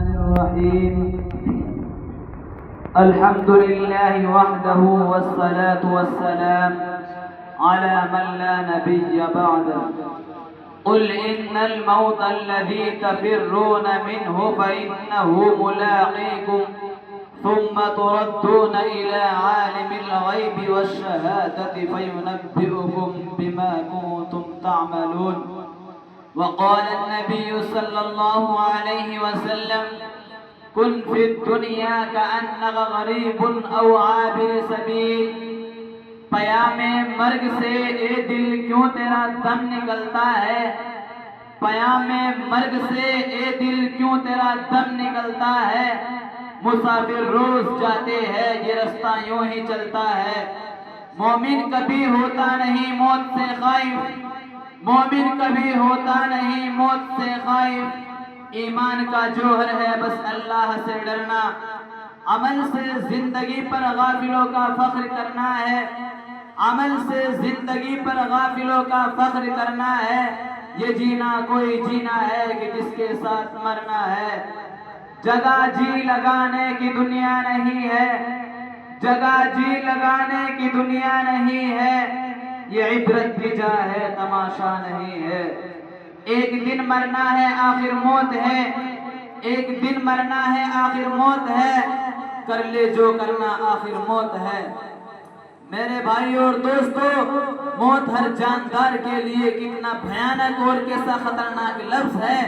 الرحيم الحمد لله وحده والصلاة والسلام على من لا نبي بعده قل إن الموت الذي تفرون منه فإنه ملاقيكم ثم تردون إلى عالم الغيب والشهادة فينبئكم بما كنتم تعملون وقال النبي صلى الله عليه وسلم كن في الدنيا كأنك غريب أو عابر سبيل پیام مرگ سے اے دل کیوں تیرا دم نکلتا ہے پیام مرگ سے اے دل کیوں تیرا دم نکلتا ہے مسافر روز جاتے ہیں یہ رستہ یوں ہی چلتا ہے مومن کبھی ہوتا نہیں موت سے خائف مومن کبھی ہوتا نہیں موت سے خائف ایمان کا جوہر ہے بس اللہ سے ڈرنا عمل سے زندگی پر غافلوں کا فخر کرنا ہے عمل سے زندگی پر غافلوں کا فخر کرنا ہے یہ جینا کوئی جینا ہے کہ جس کے ساتھ مرنا ہے جگہ جی لگانے کی دنیا نہیں ہے جگہ جی لگانے کی دنیا نہیں ہے یہ عبرت کی جا ہے تماشا نہیں ہے ایک دن مرنا ہے آخر موت ہے ایک دن مرنا ہے آخر موت ہے کر لے جو کرنا آخر موت ہے میرے بھائی اور دوستو موت ہر جاندار کے لیے کتنا بھیانک اور کیسا خطرناک لفظ ہے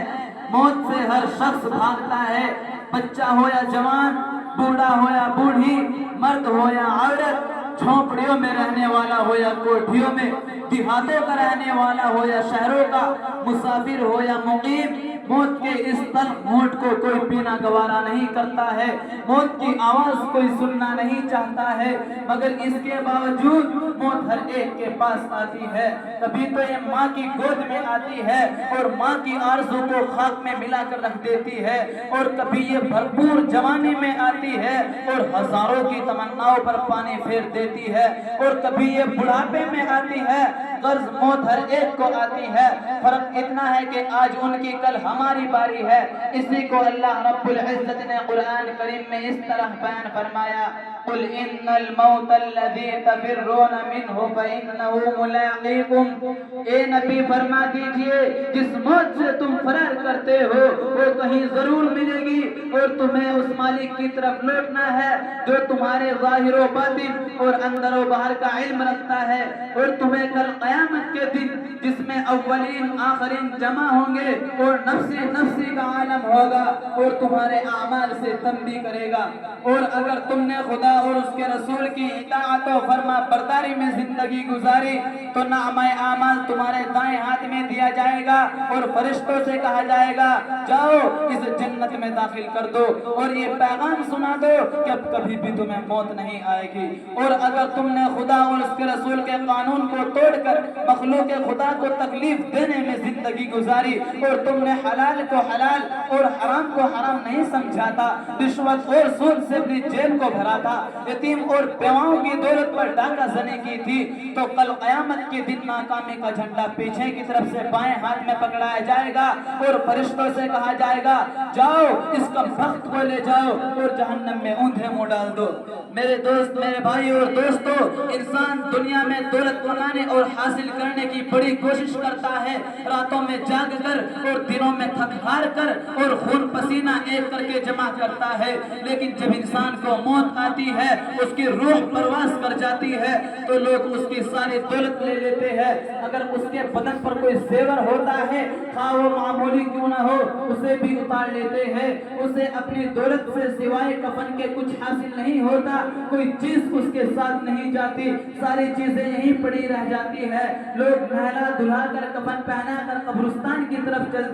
موت سے ہر شخص بھاگتا ہے بچہ ہو یا جوان بوڑھا ہو یا بوڑھی مرد ہو یا عورت جھونپڑیوں میں رہنے والا ہو یا کوٹھیوں میں دیہاتوں کا رہنے والا ہو یا شہروں کا مسافر ہو یا مقیم موت کے اس تلخ گھونٹ کو کوئی پینا گوارا نہیں کرتا ہے موت کی آواز کوئی سننا نہیں چاہتا ہے مگر اس کے باوجود موت ہر ایک کے پاس آتی ہے کبھی تو یہ ماں کی گود میں آتی ہے اور ماں کی آرزو کو خاک میں ملا کر رکھ دیتی ہے اور کبھی یہ بھرپور جوانی میں آتی ہے اور ہزاروں کی تمناؤں پر پانی پھیر دیتی ہے اور کبھی یہ بڑھاپے میں آتی ہے غرض موت ہر ایک کو آتی ہے فرق اتنا ہے کہ آج ان کی کل ہماری باری ہے اسی کو اللہ رب العزت نے قرآن کریم میں اس طرح بیان فرمایا قل ان الموت الذي تفرون منه فانه ملاقيكم اے نبی فرما دیجئے جس موت سے تم فرار کرتے ہو وہ کہیں ضرور ملے گی اور تمہیں اس مالک کی طرف لوٹنا ہے جو تمہارے ظاہر و باطن اور اندر و باہر کا علم رکھتا ہے اور تمہیں کل قیامت کے دن جس میں اولین آخرین جمع ہوں گے اور نفسی نفسی کا عالم ہوگا اور تمہارے اعمال سے تنبیہ کرے گا اور اگر تم نے خدا اور اس کے رسول کی اطاعت و فرما برداری میں زندگی گزاری تو نامہ اعمال تمہارے دائیں ہاتھ میں دیا جائے گا اور فرشتوں سے کہا جائے گا جاؤ اس جنت میں داخل کر دو اور یہ پیغام سنا دو کہ اب کبھی بھی تمہیں موت نہیں آئے گی اور اگر تم نے خدا اور اس کے رسول کے قانون کو توڑ کر مخلوق خدا کو تکلیف دینے میں زندگی گزاری اور تم نے حلال کو حلال اور حرام کو حرام نہیں سمجھاتا رشوت اور سود سے اپنی جیب کو بھرا تھا یتیم اور بیواؤں کی دولت پر ڈاکہ زنی کی تھی تو کل قیامت کے دن ناکامی کا جھنڈا پیچھے کی طرف سے بائیں ہاتھ میں پکڑایا جائے گا اور فرشتوں سے کہا جائے گا جاؤ اس کا بخت کو لے جاؤ اور جہنم میں اوندھے منہ ڈال دو میرے دوست میرے بھائی اور دوستو انسان دنیا میں دولت کمانے اور حاصل کرنے کی بڑی کوشش کرتا ہے راتوں میں جاگ کر اور دنوں میں تھک ہار کر اور خون پسینہ ایک کر کے جمع کرتا ہے لیکن جب انسان کو موت آتی ہے اس کی روح پرواز کر جاتی ہے تو لوگ اس کی ساری دولت لے لیتے ہیں اگر اس کے بدن پر کوئی زیور ہوتا ہے خواہ وہ معمولی کیوں نہ ہو اسے بھی اتار لیتے ہیں اسے اپنی دولت سے سوائے کفن کے کچھ حاصل نہیں ہوتا کوئی چیز اس کے ساتھ نہیں جاتی ساری چیزیں یہیں پڑی رہ جاتی ہے لوگ نہلا دھلا کر کفن پہنا کر قبرستان کی طرف چل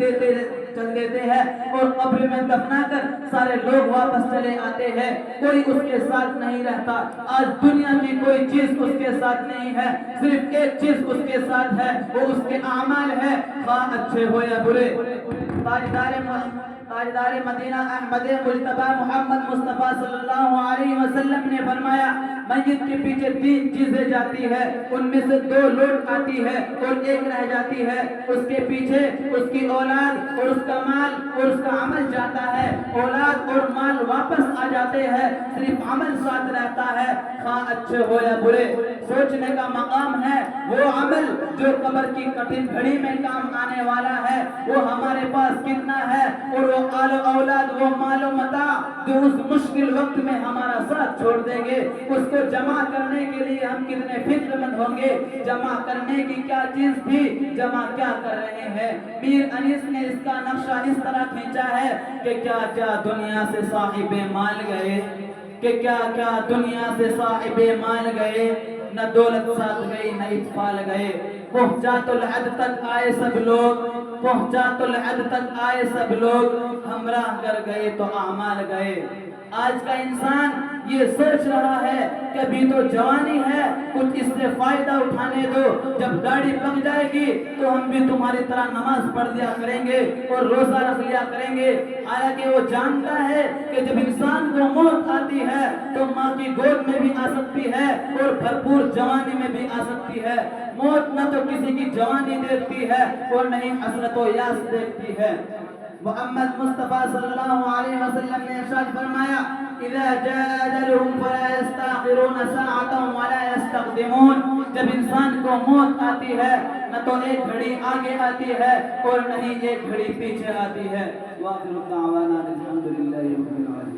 دیتے ہیں اور قبر میں دفنا کر سارے لوگ واپس چلے آتے ہیں کوئی اس کے ساتھ نہیں رہتا آج دنیا کی کوئی چیز اس کے ساتھ نہیں ہے صرف ایک چیز اس کے ساتھ ہے وہ اس کے اعمال ہے خواہ اچھے ہو یا برے تاجدار مدینہ احمد مجتبی محمد مصطفیٰ صلی اللہ علیہ وسلم نے فرمایا میت کے پیچھے 3 چیزیں جاتی ہے، ان میں سے 2 لوٹ آتی ہے اور 1 رہ جاتی ہے۔ اس کے پیچھے اس کی اولاد اور اس کا مال اور اس کا عمل جاتا ہے۔ اولاد اور مال واپس آ جاتے ہیں، صرف عمل ساتھ رہتا ہے، خواہ اچھے ہو یا برے۔ سوچنے کا مقام ہے وہ عمل جو قبر کی کٹھن گھڑی میں کام آنے والا ہے وہ ہمارے پاس کتنا ہے، اور وہ آل و اولاد وہ مال و متاع جو اس مشکل وقت میں ہمارا ساتھ چھوڑ دیں گے، اس کو جمع کرنے کے لیے ہم کتنے فکر مند ہوں گے۔ جمع کرنے کی کیا چیز تھی، جمع کیا کر رہے ہیں۔ میر انیس نے اس کا نقشہ اس طرح کھینچا ہے کہ کیا کیا دنیا سے صاحب مال گئے، کہ کیا کیا دنیا سے صاحب مال گئے، نہ دولت ساتھ گئی نہ اطفال گئے۔ پہنچات الحد تک آئے سب لوگ، پہنچات الحد تک آئے سب لوگ، ہمراہ کر گئے تو اعمال گئے۔ آج کا انسان یہ سوچ رہا ہے کہ ابھی تو جوانی ہے، کچھ اس سے فائدہ اٹھانے دو، جب داڑھی پک جائے گی تو ہم بھی تمہاری طرح نماز پڑھ دیا کریں گے اور روزہ رکھ لیا کریں گے۔ حالانکہ وہ جانتا ہے کہ جب انسان کو موت آتی ہے تو ماں کی گود میں بھی آ سکتی ہے اور بھرپور جوانی میں بھی آ سکتی ہے۔ موت نہ تو کسی کی جوانی دیکھتی ہے اور نہ ہی حسرت و یاس دیکھتی ہے۔ محمد مصطفیٰ صلی اللہ علیہ وسلم نے ارشاد فرمایا اذا جاء اجلهم فلا يستأخرون ساعة ولا يستقدمون۔ جب انسان کو موت آتی ہے نہ تو ایک گھڑی آگے آتی ہے اور نہ ہی ایک گھڑی پیچھے آتی ہے۔ وآخر دعوانا الحمد للہ رب العالمین۔